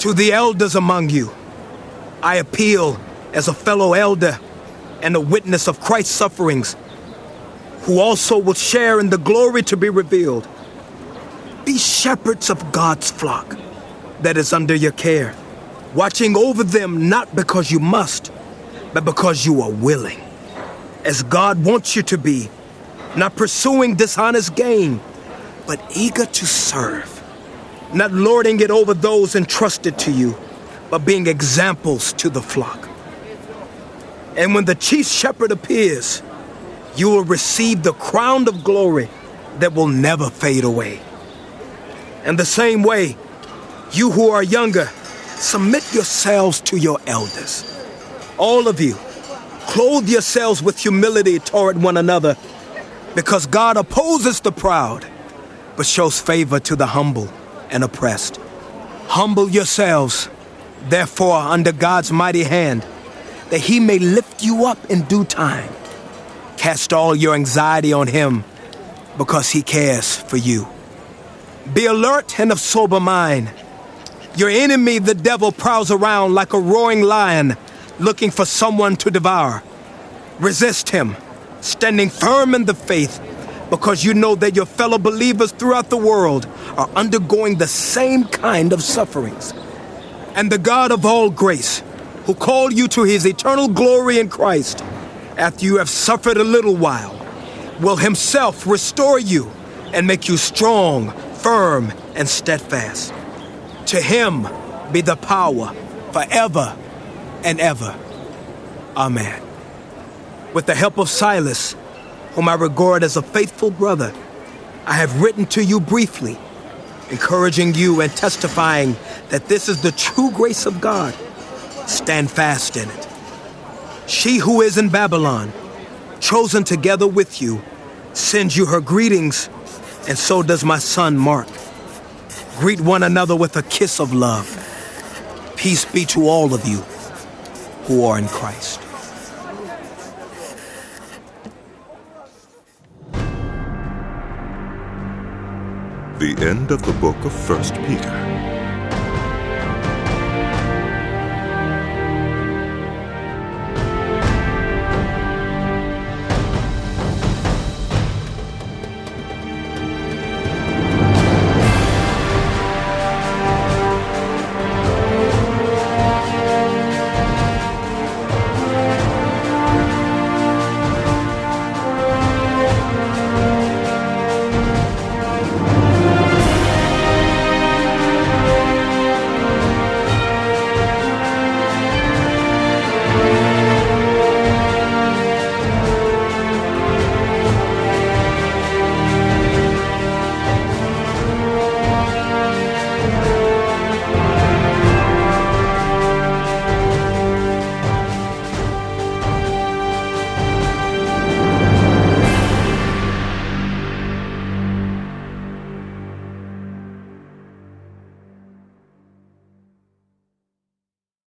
To the elders among you, I appeal as a fellow elder and a witness of Christ's sufferings, who also will share in the glory to be revealed. Be shepherds of God's flock that is under your care, watching over them not because you must, but because you are willing, as God wants you to be, not pursuing dishonest gain, but eager to serve, not lording it over those entrusted to you, but being examples to the flock. And when the chief shepherd appears, you will receive the crown of glory that will never fade away. In the same way, you who are younger, submit yourselves to your elders. All of you, clothe yourselves with humility toward one another, because God opposes the proud, but shows favor to the humble and oppressed. Humble yourselves, therefore, under God's mighty hand, that he may lift you up in due time. Cast all your anxiety on him, because he cares for you. Be alert and of sober mind. Your enemy, the devil, prowls around like a roaring lion, looking for someone to devour. Resist him, standing firm in the faith, because you know that your fellow believers throughout the world are undergoing the same kind of sufferings. And the God of all grace, who called you to his eternal glory in Christ, after you have suffered a little while, will himself restore you and make you strong, firm, and steadfast. To him be the power forever and ever. Amen. With the help of Silas, whom I regard as a faithful brother, I have written to you briefly, encouraging you and testifying that this is the true grace of God. Stand fast in it. She who is in Babylon, chosen together with you, sends you her greetings, and so does my son Mark. Greet one another with a kiss of love. Peace be to all of you who are in Christ. The end of the book of 1 Peter.